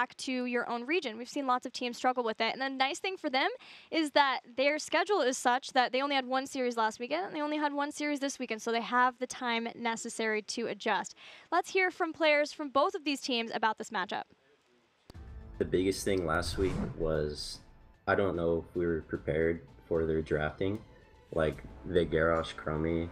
back to your own region. We've seen lots of teams struggle with it. And the nice thing for them is that their schedule is such that they only had one series last weekend and they only had one series this weekend, so they have the time necessary to adjust. Let's hear from players from both of these teams about this matchup. The biggest thing last week was, I don't know if we were prepared for their drafting, like the Garrosh Crummy,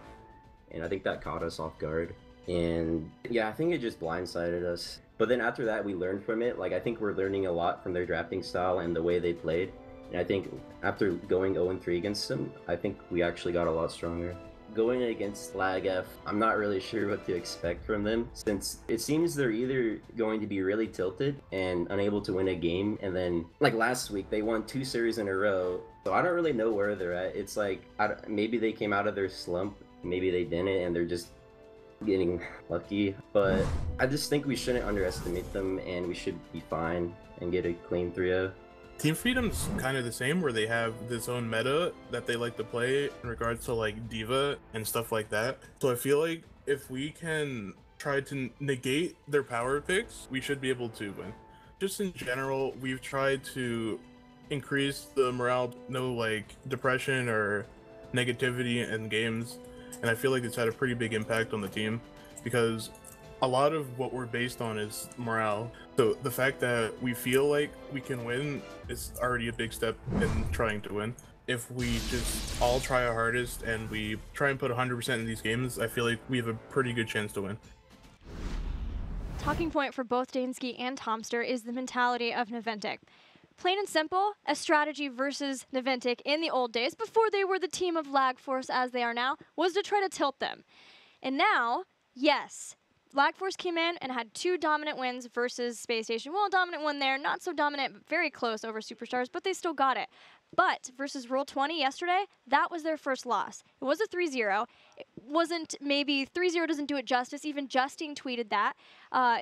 and I think that caught us off guard. And yeah, I think it just blindsided us. But then after that, we learned from it. Like, I think we're learning a lot from their drafting style and the way they played. And I think after going 0-3 against them, I think we actually got a lot stronger. Going against LagF, I'm not really sure what to expect from them, since it seems they're either going to be really tilted and unable to win a game, and then, like last week, they won 2 series in a row. So I don't really know where they're at. It's like, maybe they came out of their slump, maybe they didn't, and they're just getting lucky. But I just think we shouldn't underestimate them, and we should be fine and get a clean 3-0. Team Freedom's kind of the same, where they have this own meta that they like to play in regards to like Diva and stuff like that. So I feel like if we can try to negate their power picks, we should be able to win. Just in general, we've tried to increase the morale, no like depression or negativity in games, and I feel like it's had a pretty big impact on the team, because a lot of what we're based on is morale. So the fact that we feel like we can win is already a big step in trying to win. If we just all try our hardest and we try and put 100% in these games, I feel like we have a pretty good chance to win. Talking point for both Dansky and Tomster is the mentality of Naventic. Plain and simple, a strategy versus Naventic in the old days, before they were the team of LagForce as they are now, was to try to tilt them. And now, yes, LagForce came in and had 2 dominant wins versus Space Station. Well, a dominant one there, not so dominant, but very close over Superstars, but they still got it. But versus Roll20 yesterday, that was their first loss. It was a 3-0. It wasn't, maybe 3-0 doesn't do it justice. Even Justine tweeted that.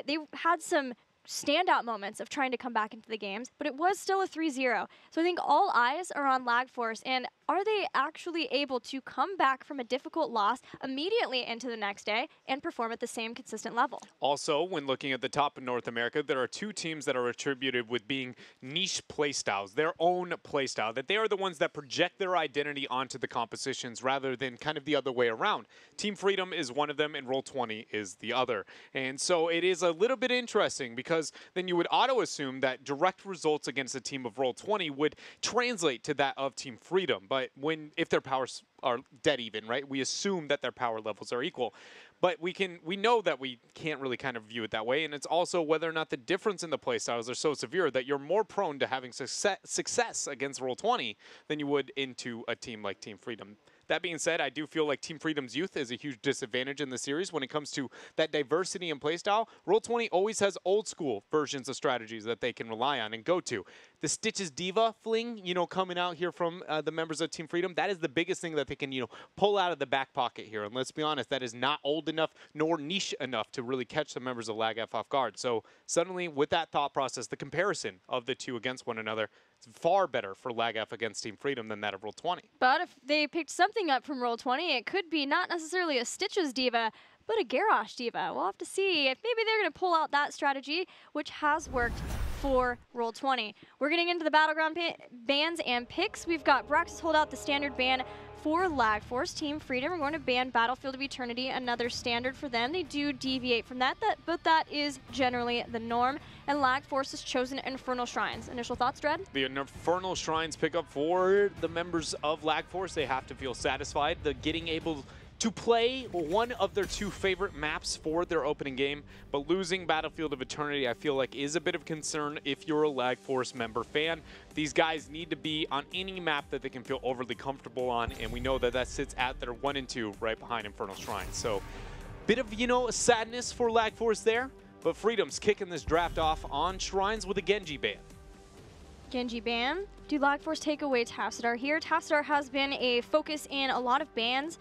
They had some standout moments of trying to come back into the games, but it was still a 3-0. So I think all eyes are on LagForce, and are they actually able to come back from a difficult loss immediately into the next day and perform at the same consistent level? Also, when looking at the top of North America, there are 2 teams that are attributed with being niche playstyles, their own playstyle, that they are the ones that project their identity onto the compositions rather than kind of the other way around. Team Freedom is one of them and Roll20 is the other. And so it is a little bit interesting, because then you would auto-assume that direct results against a team of Roll20 would translate to that of Team Freedom. But if their powers are dead even, right, we assume that their power levels are equal. But we know that we can't really kind of view it that way, and it's also whether or not the difference in the playstyles are so severe that you're more prone to having success against Roll20 than you would into a team like Team Freedom. That being said, I do feel like Team Freedom's youth is a huge disadvantage in the series when it comes to that diversity in playstyle. Roll20 always has old school versions of strategies that they can rely on and go to. The Stitches Diva fling, coming out here from the members of Team Freedom, that is the biggest thing that they can, pull out of the back pocket here. And let's be honest, that is not old enough nor niche enough to really catch the members of LagF off guard. So suddenly, with that thought process, the comparison of the 2 against one another, it's far better for LagF against Team Freedom than that of Roll20. But if they picked something up from Roll20, it could be not necessarily a Stitches Diva, but a Garrosh Diva. We'll have to see if maybe they're going to pull out that strategy, which has worked for Roll20. We're getting into the Battleground bans and picks. We've got Braxis hold out the standard ban for LagForce. Team Freedom, we're going to ban Battlefield of Eternity, another standard for them. They do deviate from that, but that is generally the norm. And LagForce has chosen Infernal Shrines. Initial thoughts, Dread? The Infernal Shrines pick up for the members of LagForce. They have to feel satisfied. The getting able to play one of their 2 favorite maps for their opening game, but losing Battlefield of Eternity, I feel like, is a bit of concern if you're a LagForce member fan. These guys need to be on any map that they can feel overly comfortable on, and we know that that sits at their 1 and 2 right behind Infernal Shrine. So, bit of, a sadness for LagForce there, but Freedom's kicking this draft off on Shrines with a Genji ban. Genji ban. Do LagForce take away Tassadar here? Tassadar has been a focus in a lot of bans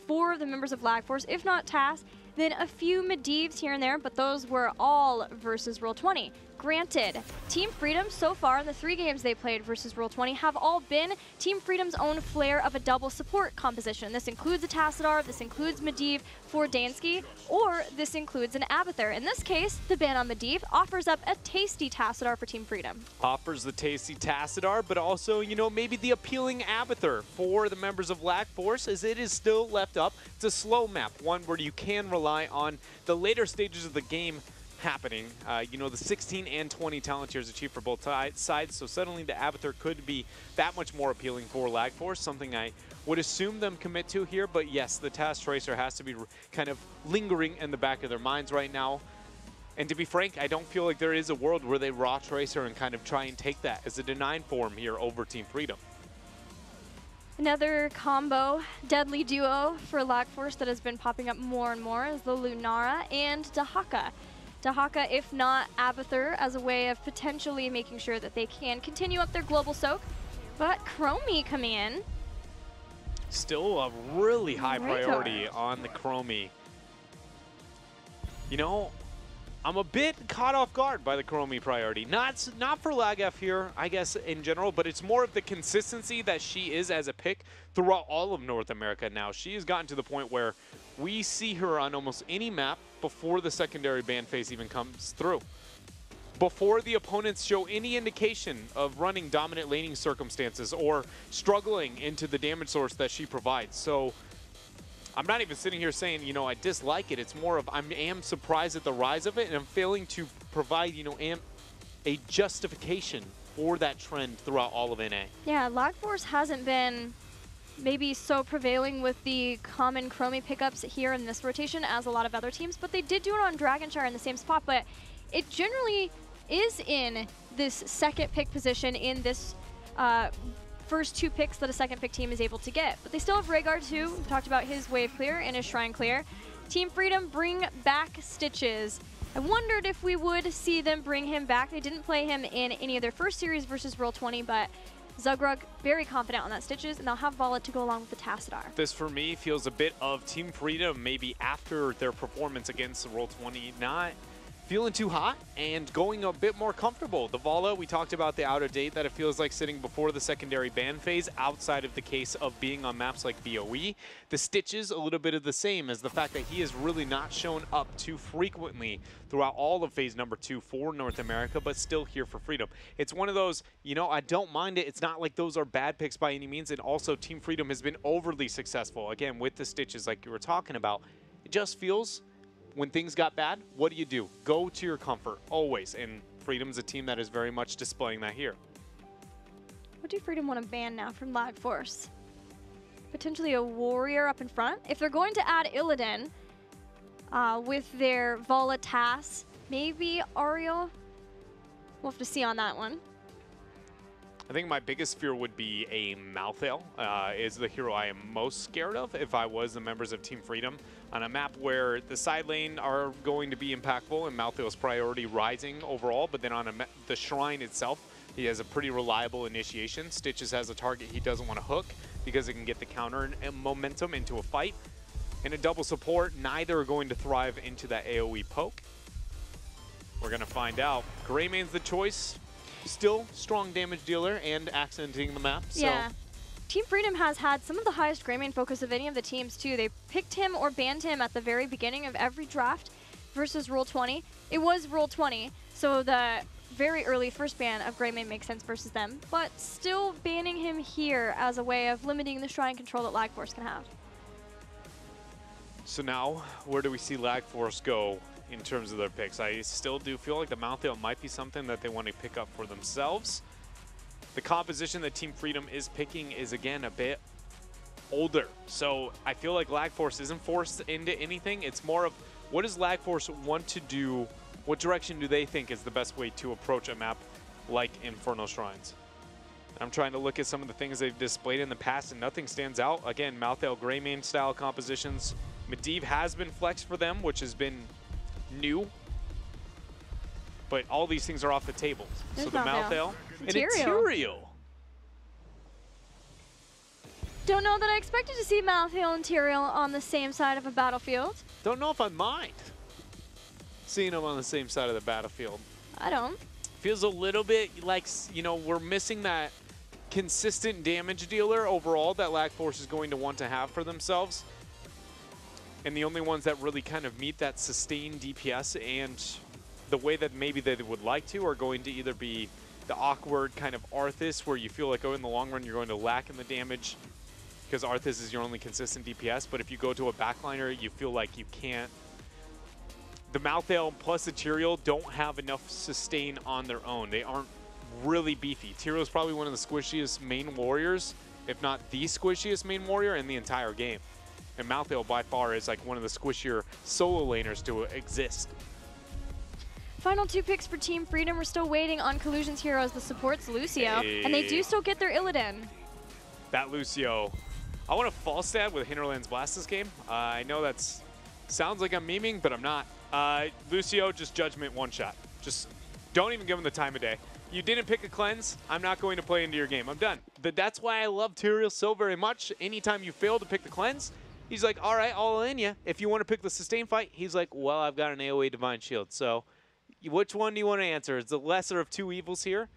for the members of LagForce, if not TAS. then a few Medivhs here and there, but those were all versus Roll20. Granted, Team Freedom so far in the 3 games they played versus Roll20 have all been Team Freedom's own flair of a double support composition. This includes a Tassadar, this includes Medivh for Dansky, or this includes an Abathur. In this case, the ban on Medivh offers up a tasty Tassadar for Team Freedom. Offers the tasty Tassadar, but also, you know, maybe the appealing Abathur for the members of Lag Force, as it is still left up. It's a slow map, one where you can rely on the later stages of the game happening. You know, the 16 and 20 talent tiers achieved for both sides, so suddenly the Abathur could be that much more appealing for Lag Force, something I would assume them commit to here, but yes, the Task Tracer has to be kind of lingering in the back of their minds right now. And to be frank, I don't feel like there is a world where they raw Tracer and kind of try and take that as a denying form here over Team Freedom. Another combo, deadly duo for Lag Force that has been popping up more and more is the Lunara and Dahaka. Dahaka, if not Abathur, as a way of potentially making sure that they can continue up their global soak. But Chromie coming in. Still a really high priority on the Chromie. You know, I'm a bit caught off guard by the Chromie priority. Not for LagF here, I guess, in general, but it's more of the consistency that she is as a pick throughout all of North America now. She has gotten to the point where we see her on almost any map before the secondary ban phase even comes through. Before the opponents show any indication of running dominant laning circumstances or struggling into the damage source that she provides. So I'm not even sitting here saying, you know, I dislike it. It's more of I am surprised at the rise of it, and I'm failing to provide, you know, a justification for that trend throughout all of NA. Yeah, Lag Force hasn't been maybe so prevailing with the common Chromie pickups here in this rotation as a lot of other teams, but they did do it on Dragonshire in the same spot, but it generally is in this second pick position in this first 2 picks that a second pick team is able to get. But they still have Rhaegar too. We talked about his wave clear and his shrine clear. Team Freedom bring back Stitches. I wondered if we would see them bring him back. They didn't play him in any of their first series versus Roll20, but Zugrug very confident on that Stitches, and they'll have Vala to go along with the Tassadar. This for me feels a bit of Team Freedom maybe after their performance against Roll20, not feeling too hot and going a bit more comfortable. The Vala, we talked about the out of date, that it feels like sitting before the secondary ban phase outside of the case of being on maps like BOE. The Stitches, a little bit of the same, as the fact that he has really not shown up too frequently throughout all of phase number 2 for North America, but still here for Freedom. It's one of those, you know, I don't mind it. It's not like those are bad picks by any means, and also Team Freedom has been overly successful, again, with the Stitches like you were talking about. It just feels when things got bad, what do? Go to your comfort, always. And Freedom's a team that is very much displaying that here. What do Freedom want to ban now from Lag Force? Potentially a warrior up in front. If they're going to add Illidan with their Vala Tass, maybe Ariel. We'll have to see on that one. I think my biggest fear would be a Malthael, is the hero I am most scared of if I was the members of Team Freedom on a map where the side lane are going to be impactful and Malthael's priority rising overall, but then on the Shrine itself, he has a pretty reliable initiation. Stitches has a target he doesn't want to hook because it can get the counter and momentum into a fight. In a double support, neither are going to thrive into that AoE poke. We're going to find out. Greymane's the choice. Still strong damage dealer and accenting the map. Yeah. Team Freedom has had some of the highest Greymane focus of any of the teams too. They picked him or banned him at the very beginning of every draft versus Roll20. It was Roll20, so the very early first ban of Greymane makes sense versus them, but still banning him here as a way of limiting the shrine control that Lag Force can have. So now, where do we see Lag Force go in terms of their picks? I still do feel like the Malthael might be something that they want to pick up for themselves. The composition that Team Freedom is picking is, again, a bit older. So I feel like Lag Force isn't forced into anything. It's more of, what does Lag Force want to do? What direction do they think is the best way to approach a map like Infernal Shrines? I'm trying to look at some of the things they've displayed in the past, and nothing stands out. Again, Malthael Greymane style compositions. Medivh has been flexed for them, which has been new, but all these things are off the table. So the Malthael and Ethereal. Don't know that I expected to see Malthael and Tyrael on the same side of a battlefield. Don't know if I mind seeing them on the same side of the battlefield. I don't. Feels a little bit like, you know, we're missing that consistent damage dealer overall that Lag Force is going to want to have for themselves. And the only ones that really kind of meet that sustained DPS and the way that maybe they would like to are going to either be the awkward kind of Arthas, where you feel like, oh, in the long run, you're going to lack in the damage because Arthas is your only consistent DPS. But if you go to a backliner, you feel like you can't. The Malthael plus the Tyrael don't have enough sustain on their own. They aren't really beefy. Tyrael is probably one of the squishiest main warriors, if not the squishiest main warrior in the entire game. And Malthael by far is like one of the squishier solo laners to exist. Final 2 picks for Team Freedom. We're still waiting on Collusion's hero as the support's Lucio, and they do still get their Illidan. That Lucio. I want a false stat with Hinterland's Blast this game. I know that's sounds like I'm memeing, but I'm not. Lucio, just Judgment one shot. Just don't even give him the time of day. You didn't pick a cleanse, I'm not going to play into your game. I'm done. That's why I love Tyrael so very much. Anytime you fail to pick the cleanse, he's like, all right, I'll in you. If you want to pick the sustain fight, he's like, well, I've got an AoE Divine Shield. So which one do you want to answer? It's the lesser of two evils here.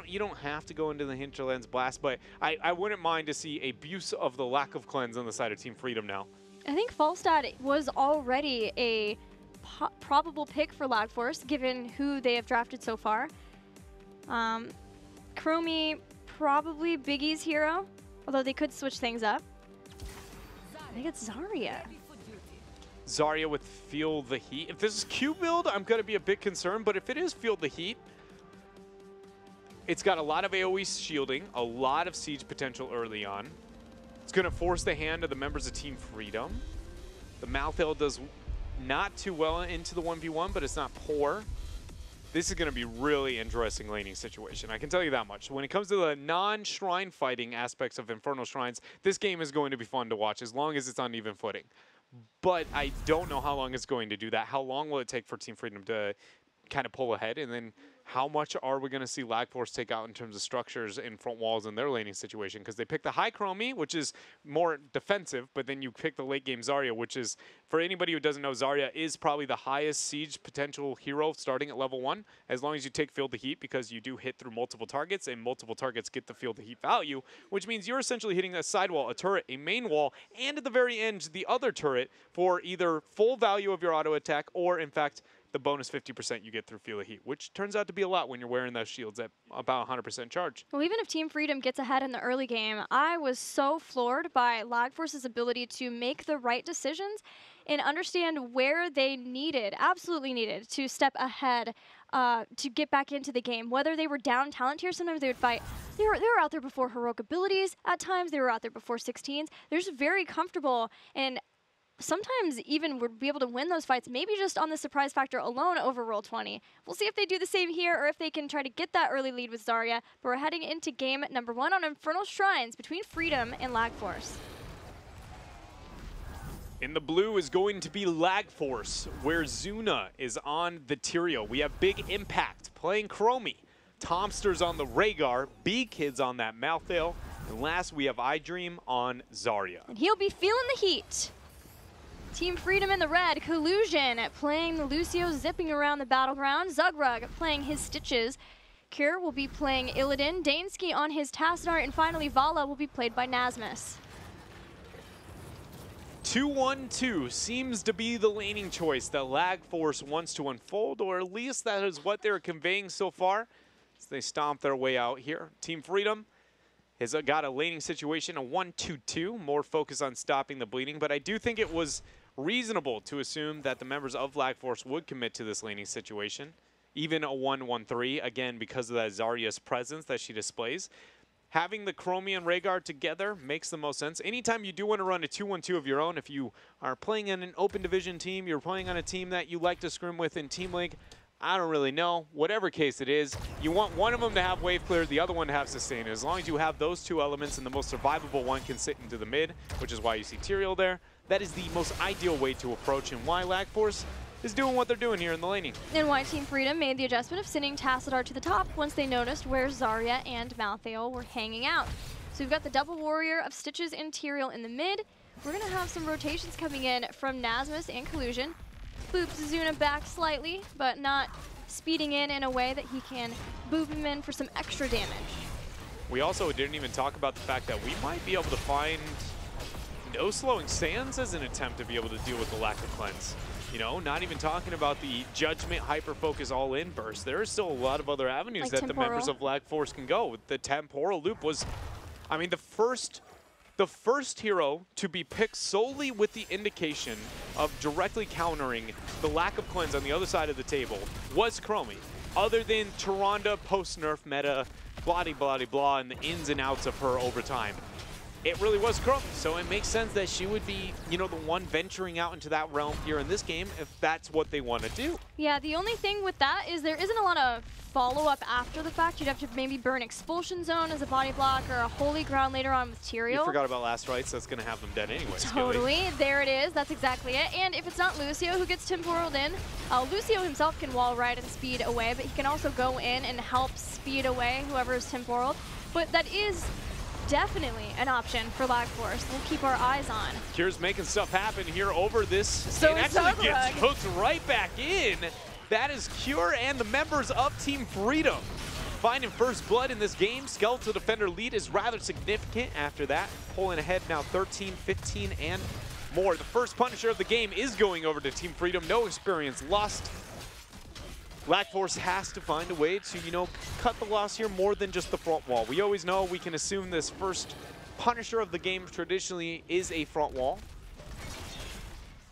You don't have to go into the Hinterland's Blast, but I wouldn't mind to see abuse of the lack of cleanse on the side of Team Freedom now. I think Falstad was already a probable pick for Lag Force, given who they have drafted so far. Chromie, probably Biggie's hero, although they could switch things up. I think it's Zarya. Zarya with Feel the Heat. If this is Q build, I'm going to be a bit concerned, but if it is Feel the Heat, it's got a lot of AoE shielding, a lot of siege potential early on. It's going to force the hand of the members of Team Freedom. The Malthael does not too well into the 1v1, but it's not poor. This is going to be really interesting laning situation. I can tell you that much. When it comes to the non-shrine fighting aspects of Infernal Shrines, this game is going to be fun to watch as long as it's on even footing. But I don't know how long it's going to do that. How long will it take for Team Freedom to kind of pull ahead? And then how much are we going to see Lag Force take out in terms of structures in front walls in their laning situation? Because they pick the high Chromie, which is more defensive, but then you pick the late game Zarya, which is, for anybody who doesn't know, Zarya is probably the highest siege potential hero starting at level 1, as long as you take Feel the Heat, because you do hit through multiple targets, and multiple targets get the Feel the Heat value, which means you're essentially hitting a sidewall, a turret, a main wall, and at the very end, the other turret for either full value of your auto attack, or in fact, the bonus 50% you get through Feel the Heat, which turns out to be a lot when you're wearing those shields at about 100% charge. Well, even if Team Freedom gets ahead in the early game, I was so floored by Lag Force's ability to make the right decisions and understand where they absolutely needed to step ahead to get back into the game. Whether they were down talent tier, sometimes they would fight. They were out there before heroic abilities. At times, they were out there before 16s. They're just very comfortable, and sometimes even would be able to win those fights, maybe just on the surprise factor alone over Roll20. We'll see if they do the same here or if they can try to get that early lead with Zarya. But we're heading into game number 1 on Infernal Shrines between Freedom and Lag Force. In the blue is going to be Lag Force, where Zuna is on the Tyrael. We have Big Impact playing Chromie. Tomster's on the Rhaegar, B-Kid's on that Malthael, and last we have iDream on Zarya. And he'll be feeling the heat. Team Freedom in the red, Collusion playing the Lucio, zipping around the battleground. Zugrug playing his Stitches. Cure will be playing Illidan. Dansky on his Tassadar, and finally Vala will be played by Nasmus. 2-1-2 seems to be the laning choice that Lag Force wants to unfold, or at least that is what they're conveying so far as they stomp their way out here. Team Freedom has got a laning situation, a 1-2-2, more focus on stopping the bleeding, but I do think it was reasonable to assume that the members of Lag Force would commit to this laning situation, even a 1-1-3, again, because of that Zarya's presence that she displays. Having the Chromie and Rhaegar together makes the most sense. Anytime you do want to run a 2-1-2 of your own, if you are playing in an open division team, you're playing on a team that you like to scrim with in Team League, I don't really know. Whatever case it is, you want one of them to have wave clear, the other one to have sustain. As long as you have those two elements and the most survivable one can sit into the mid, which is why you see Tyrael there, that is the most ideal way to approach, and why Lag Force is doing what they're doing here in the laning. And why Team Freedom made the adjustment of sending Tassadar to the top once they noticed where Zarya and Malthael were hanging out. So we've got the double warrior of Stitches and Tyrael in the mid. We're going to have some rotations coming in from Nasmus and Collusion. Boops Zuna back slightly, but not speeding in a way that he can boop him in for some extra damage. We also didn't even talk about the fact that we might be able to find no slowing sands as an attempt to be able to deal with the lack of cleanse. You know, not even talking about the judgment hyper-focus all-in burst. There is still a lot of other avenues like that temporal. the members of Lag Force can go. The temporal loop was, I mean, the first hero to be picked solely with the indication of directly countering the lack of cleanse on the other side of the table was Chromie. Other than Tyrande post-nerf meta, blah-de-blah-de-blah, and the ins and outs of her over time. It really was Chromie, so it makes sense that she would be, you know, the one venturing out into that realm here in this game if that's what they want to do. Yeah, the only thing with that is there isn't a lot of follow-up after the fact. You'd have to maybe burn Expulsion Zone as a body block or a Holy Ground later on with Tyrael. You forgot about Last Rites, that's going to have them dead anyway. Totally, there it is, that's exactly it. And if it's not Lucio who gets temporaled in, Lucio himself can wall ride and speed away, but he can also go in and help speed away whoever is temporaled. But that is definitely an option for Lag Force. We'll keep our eyes on. Cure's making stuff happen here over this. So and actually gets Zarug. hooked right back in. That is Cure and the members of Team Freedom finding first blood in this game. Skeletal Defender lead is rather significant after that. Pulling ahead now 13, 15, and more. The first Punisher of the game is going over to Team Freedom. No experience lost. Lag Force has to find a way to, you know, cut the loss here more than just the front wall. We always know we can assume this first Punisher of the game traditionally is a front wall.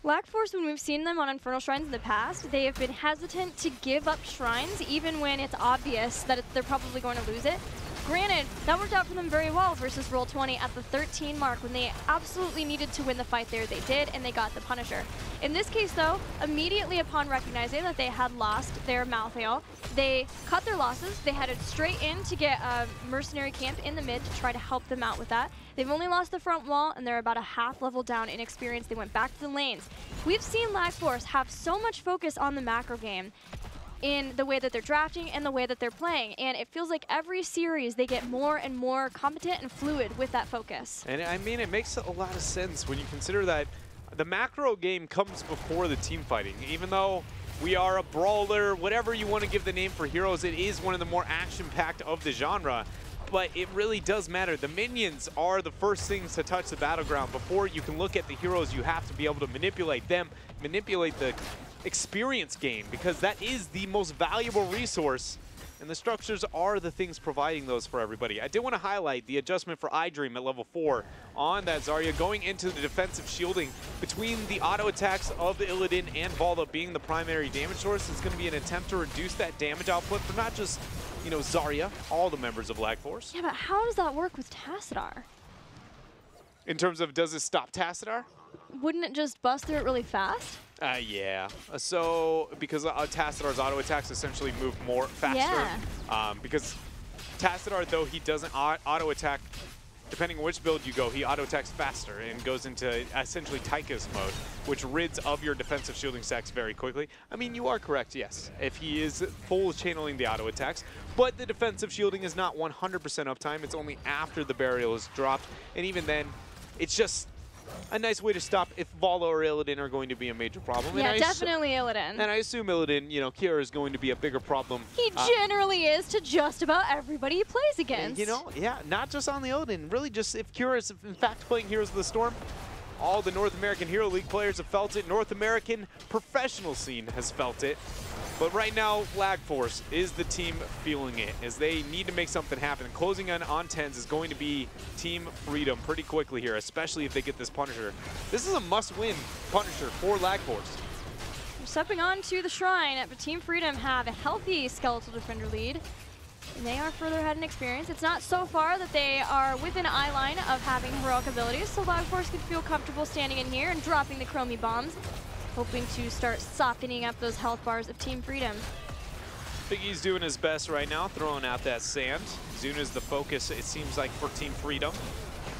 Lag Force, when we've seen them on Infernal Shrines in the past, they have been hesitant to give up shrines even when it's obvious that they're probably going to lose it. Granted, that worked out for them very well versus Roll20 at the 13 mark when they absolutely needed to win the fight there. They did, and they got the Punisher. In this case, though, immediately upon recognizing that they had lost their Malthael, they cut their losses. They headed straight in to get a mercenary camp in the mid to try to help them out with that. They've only lost the front wall, and they're about a half level down in experience. They went back to the lanes. We've seen Lag Force have so much focus on the macro game in the way that they're drafting and the way that they're playing. And it feels like every series they get more and more competent and fluid with that focus. And I mean, it makes a lot of sense when you consider that the macro game comes before the team fighting. Even though we are a brawler, whatever you want to give the name for heroes, it is one of the more action-packed of the genre. But it really does matter. The minions are the first things to touch the battleground. Before you can look at the heroes, you have to be able to manipulate them, manipulate the experience gain, because that is the most valuable resource, and the structures are the things providing those for everybody. I did want to highlight the adjustment for iDream at level 4 on that Zarya, going into the defensive shielding between the auto attacks of the Illidan and Valda being the primary damage source. It's going to be an attempt to reduce that damage output for not just, you know, Zarya, all the members of Lag Force. Yeah, but how does that work with Tassadar? In terms of, does it stop Tassadar? Wouldn't it just bust through it really fast? Yeah. So, because Tassadar's auto attacks essentially move more faster. Yeah. Because Tassadar, though he doesn't auto attack, depending on which build you go, he auto attacks faster and goes into essentially Tychus mode, which rids of your defensive shielding stacks very quickly. I mean, you are correct, yes, if he is full channeling the auto attacks, but the defensive shielding is not 100% uptime. It's only after the burial is dropped, and even then, it's just a nice way to stop if Valo or Illidan are going to be a major problem. Yeah, definitely Illidan. And I assume Illidan, you know, Kira is going to be a bigger problem. He generally is to just about everybody he plays against. You know, yeah, not just on the Illidan. Really just if Kira is in fact playing Heroes of the Storm, all the North American Hero League players have felt it. North American professional scene has felt it. But right now, Lag Force is the team feeling it, as they need to make something happen. Closing on 10s is going to be Team Freedom pretty quickly here, especially if they get this Punisher. This is a must-win Punisher for Lag Force. Stepping on to the Shrine, but Team Freedom have a healthy Skeletal Defender lead. And they are further ahead in experience. It's not so far that they are within eye line of having heroic abilities, so Lag Force can feel comfortable standing in here and dropping the Chromie bombs, hoping to start softening up those health bars of Team Freedom. Biggie's doing his best right now, throwing out that sand. Zuna's the focus, it seems like, for Team Freedom.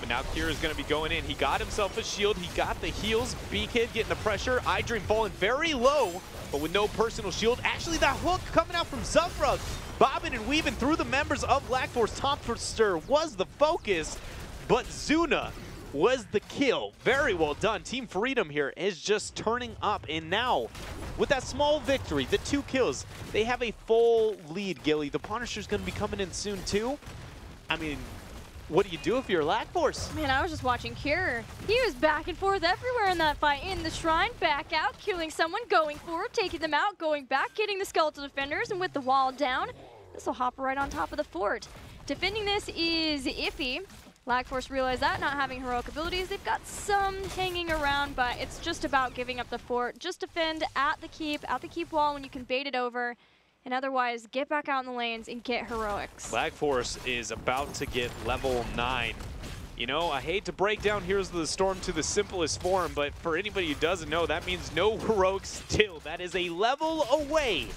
But now Kira's going to be going in. He got himself a shield. He got the heals. B-Kid getting the pressure. iDream falling very low, but with no personal shield. Actually, that hook coming out from Zarug bobbing and weaving through the members of Black Force. Tomster was the focus, but Zuna was the kill. Very well done. Team Freedom here is just turning up, and now with that small victory, the 2 kills, they have a full lead, Gilly. The Punisher's going to be coming in soon too. I mean, what do you do if you're Lag Force? Man, I was just watching Cure. He was back and forth everywhere in that fight. In the shrine, back out, killing someone, going forward, taking them out, going back, getting the skeletal defenders, and with the wall down, this will hop right on top of the fort. Defending this is iffy. Lag Force realized that, not having heroic abilities. They've got some hanging around, but it's just about giving up the fort. Just defend at the keep wall when you can bait it over, and otherwise get back out in the lanes and get heroics. Lag Force is about to get level 9. You know, I hate to break down Heroes of the Storm to the simplest form, but for anybody who doesn't know, that means no heroics still. That is a level away.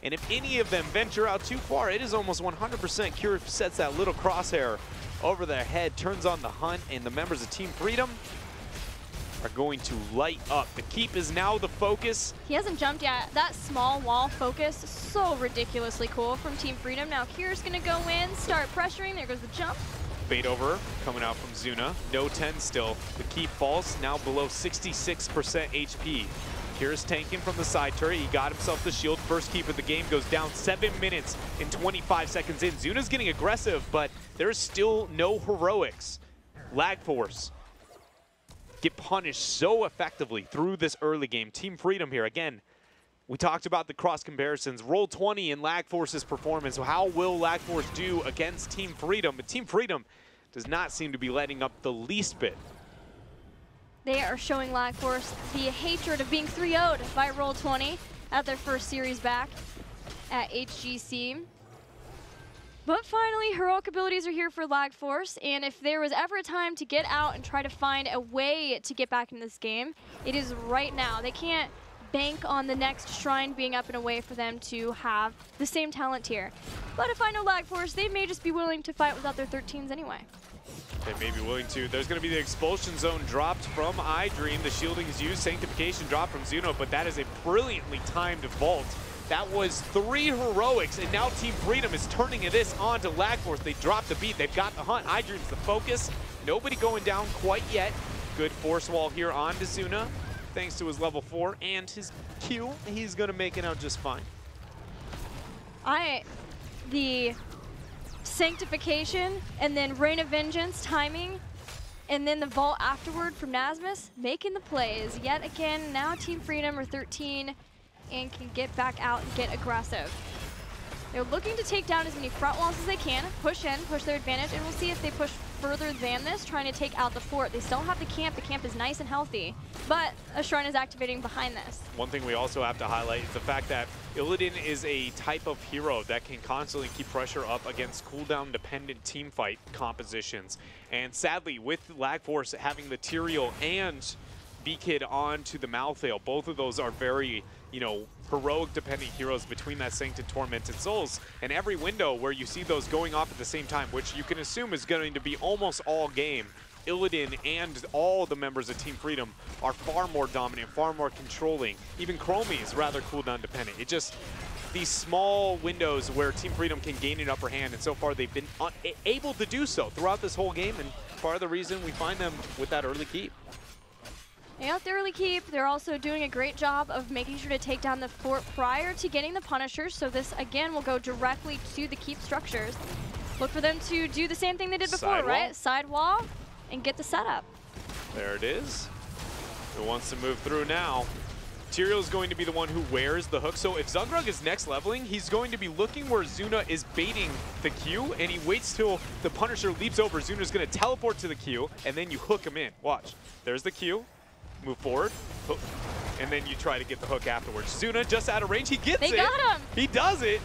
And if any of them venture out too far, it is almost 100% Cure sets that little crosshair over their head, turns on the hunt, and the members of Team Freedom are going to light up. The keep is now the focus. He hasn't jumped yet. That small wall focus, so ridiculously cool from Team Freedom. Now Cure's gonna go in, start pressuring. There goes the jump. Bait over, coming out from Zuna. No 10 still. The keep falls, now below 66% HP. Cure's tanking from the side turret. He got himself the shield. First keep of the game goes down 7 minutes and 25 seconds in. Zuna's getting aggressive, but there's still no heroics. Lag Force get punished so effectively through this early game. Team Freedom here, again, we talked about the cross comparisons. Roll 20 in Lag Force's performance. How will Lag Force do against Team Freedom? But Team Freedom does not seem to be letting up the least bit. They are showing Lag Force the hatred of being 3-0'd by Roll 20 at their first series back at HGC. But finally, heroic abilities are here for Lag Force, and if there was ever a time to get out and try to find a way to get back in this game, it is right now. They can't bank on the next shrine being up and away for them to have the same talent tier. But if I know Lag Force, they may just be willing to fight without their 13s anyway. They may be willing to. There's going to be the expulsion zone dropped from iDream. The shielding is used. Sanctification dropped from Zuno, but that is a brilliantly timed vault. That was 3 heroics, and now Team Freedom is turning this on to Lag Force. They dropped the beat. They've got the hunt. iDream's the focus. Nobody going down quite yet. Good force wall here on to Zuna, thanks to his level 4 and his Q. He's going to make it out just fine. The Sanctification, and then Reign of Vengeance timing, and then the vault afterward from Nasmus, making the plays. Yet again, now Team Freedom are 13 and can get back out and get aggressive. They're looking to take down as many front walls as they can, push in, push their advantage, and we'll see if they push further than this, trying to take out the fort. They still have the camp. The camp is nice and healthy, but a shrine is activating behind this. One thing we also have to highlight is the fact that Illidan is a type of hero that can constantly keep pressure up against cooldown-dependent teamfight compositions. And sadly, with Lag Force having the Tyrael and B-Kid onto the Malthael, both of those are very, you know, heroic-dependent heroes between that Sancted Tormented Souls. And every window where you see those going off at the same time, which you can assume is going to be almost all game, Illidan and all the members of Team Freedom are far more dominant, far more controlling. Even Chromie is rather cooldown dependent. It just, these small windows where Team Freedom can gain an upper hand, and so far they've been able to do so throughout this whole game, and part of the reason we find them with that early keep. They got the early keep. They're also doing a great job of making sure to take down the fort prior to getting the Punishers, so this again will go directly to the keep structures. Look for them to do the same thing they did before, right? Side wall and get the setup. There it is. Who wants to move through now? Tyrael is going to be the one who wears the hook. So if Zungrug is next leveling, he's going to be looking where Zuna is baiting the Q, and he waits till the Punisher leaps over. Zuna's going to teleport to the Q, and then you hook him in. Watch. There's the Q. Move forward. Hook. And then you try to get the hook afterwards. Zuna just out of range. He gets it. They got him. He does it.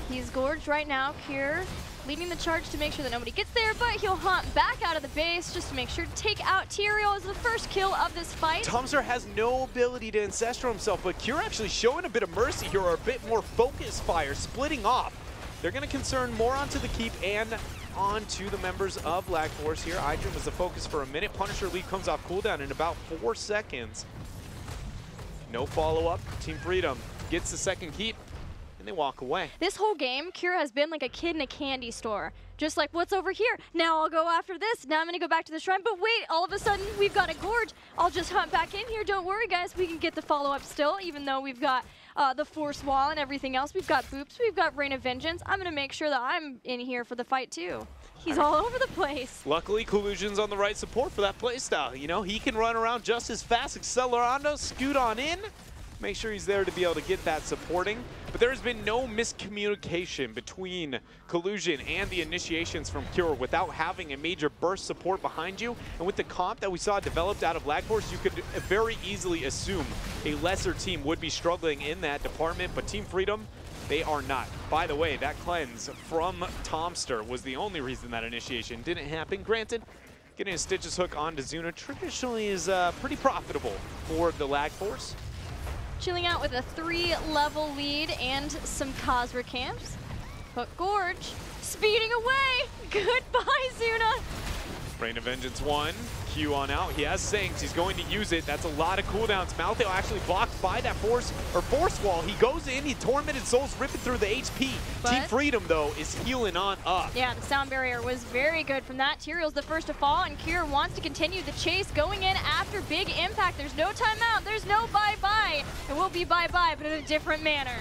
He's gorged right now. Cure leading the charge to make sure that nobody gets there, but he'll hunt back out of the base just to make sure to take out Tyrael as the first kill of this fight. Tumster has no ability to ancestral himself, but Cure actually showing a bit of mercy here, or a bit more focus fire, splitting off. They're going to concern more onto the keep and onto the members of Lag Force here. iDream was the focus for a minute. Punisher lead comes off cooldown in about 4 seconds. No follow-up. Team Freedom gets the second keep, and they walk away. This whole game, Kira has been like a kid in a candy store. Just like, what's over here? Now I'll go after this. Now I'm going to go back to the shrine. But wait, all of a sudden, we've got a gorge. I'll just hunt back in here. Don't worry, guys. We can get the follow-up still, even though we've got the force wall and everything else. We've got boops. We've got Rain of Vengeance. I'm going to make sure that I'm in here for the fight, too. He's all over the place. Luckily, Collusion's on the right support for that playstyle. You know, he can run around just as fast. Accelerando, scoot on in. Make sure he's there to be able to get that supporting. But there has been no miscommunication between Collusion and the initiations from Cure without having a major burst support behind you. And with the comp that we saw developed out of Lag Force, you could very easily assume a lesser team would be struggling in that department. But Team Freedom, they are not. By the way, that cleanse from Tomster was the only reason that initiation didn't happen. Granted, getting a Stitches hook onto Zuna traditionally is pretty profitable for the Lag Force. Chilling out with a 3-level lead and some Khazra camps. But Gorge speeding away. Goodbye, Zuna. Rain of Vengeance 1. Q on out. He has Sinks. He's going to use it. That's a lot of cooldowns. Maltheo actually blocked by that force wall. He goes in. He Tormented Souls ripping through the HP. But Team Freedom, though, is healing on up. Yeah, the sound barrier was very good from that. Tyrael's the first to fall, and Kier wants to continue the chase, going in after Big Impact. There's no timeout. There's no bye-bye. It will be bye-bye, but in a different manner.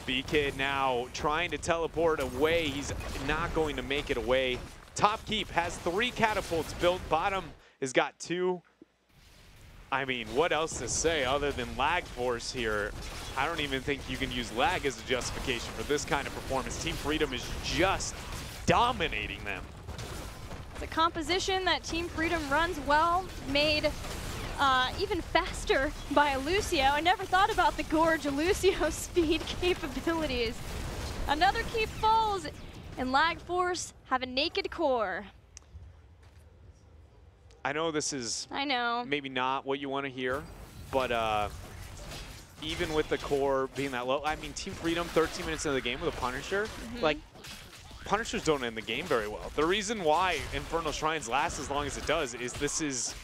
B-Kid now trying to teleport away. He's not going to make it away. Top Keep has 3 catapults built. Bottom has got 2. I mean, what else to say other than Lag Force here? I don't even think you can use lag as a justification for this kind of performance. Team Freedom is just dominating them. The composition that Team Freedom runs well, made even faster by Lucio. I never thought about the Gorge Lucio speed capabilities. Another keep falls, and Lag Force have a naked core. I know this is maybe not what you want to hear, but even with the core being that low, I mean, Team Freedom, 13 minutes into the game with a Punisher, like, Punishers don't end the game very well. The reason why Infernal Shrines last as long as it does is this is,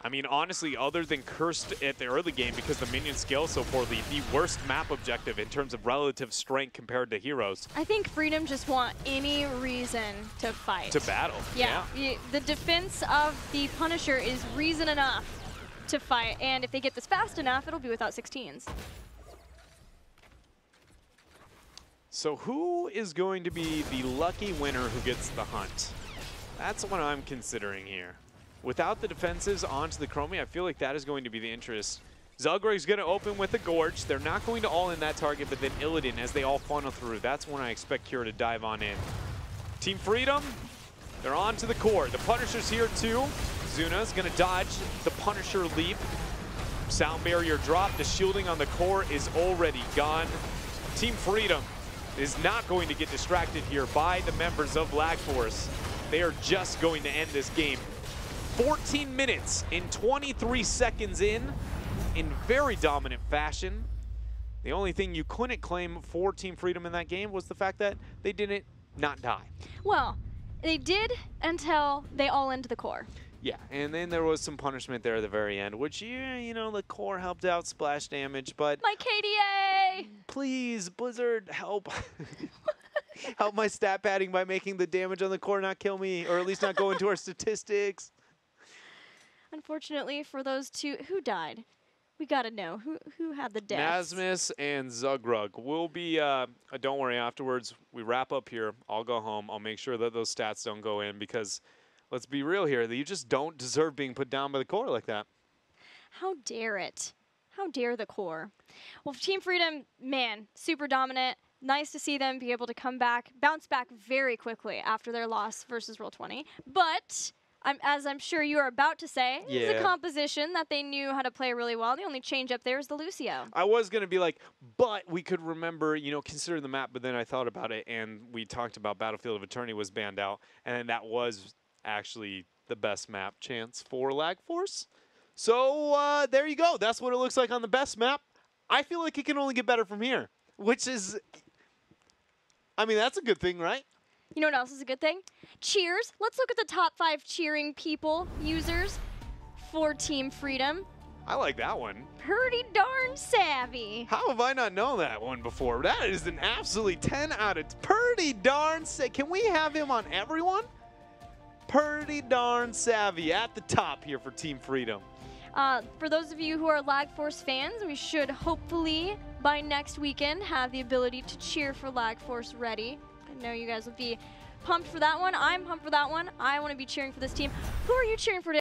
I mean, honestly, other than Cursed at the early game because the minions scale so poorly, the worst map objective in terms of relative strength compared to heroes. I think Freedom just want any reason to fight. To battle. Yeah. The defense of the Punisher is reason enough to fight, and if they get this fast enough, it'll be without 16s. So who is going to be the lucky winner who gets the hunt? That's what I'm considering here. Without the defenses onto the Chromie, I feel like that is going to be the interest. Zugreg's going to open with the Gorge. They're not going to all in that target, but then Illidan as they all funnel through. That's when I expect Kira to dive on in. Team Freedom, they're on to the core. The Punisher's here too. Zuna's going to dodge the Punisher leap. Sound barrier drop. The shielding on the core is already gone. Team Freedom is not going to get distracted here by the members of Lag Force. They are just going to end this game. 14 minutes and 23 seconds in very dominant fashion. The only thing you couldn't claim for Team Freedom in that game was the fact that they didn't not die. Well, they did until they all into the core. Yeah, and then there was some punishment there at the very end, which, you know, the core helped out splash damage, but... My KDA! Please, Blizzard, help. Help my stat padding by making the damage on the core not kill me, or at least not go into our statistics. Unfortunately, for those two, who died? We gotta know who had the deaths. Nasmus and Zugrug. We'll be, don't worry, afterwards we wrap up here. I'll go home. I'll make sure that those stats don't go in because, let's be real here, you just don't deserve being put down by the core like that. How dare it? How dare the core? Well, Team Freedom, man, super dominant. Nice to see them be able to come back, bounce back very quickly after their loss versus Roll20. But as I'm sure you are about to say, it's a composition that they knew how to play really well. The only change up there is the Lucio. I was going to be like, but we could remember, you know, consider the map, but then I thought about it, and we talked about Battlefield of Eternity was banned out, and that was actually the best map chance for Lag Force. So there you go. That's what it looks like on the best map. I feel like it can only get better from here, which is, I mean, that's a good thing, right? You know what else is a good thing? Cheers. Let's look at the top 5 cheering people, users for Team Freedom. I like that one. Pretty darn savage. savvy. How have I not known that one before? That is an absolutely 10 out of pretty darn sick. Can we have him on everyone? Pretty darn savvy at the top here for Team Freedom. For those of you who are Lag Force fans, we should hopefully by next weekend have the ability to cheer for Lag Force ready. I know you guys will be pumped for that one. I'm pumped for that one. I want to be cheering for this team. Who are you cheering for today?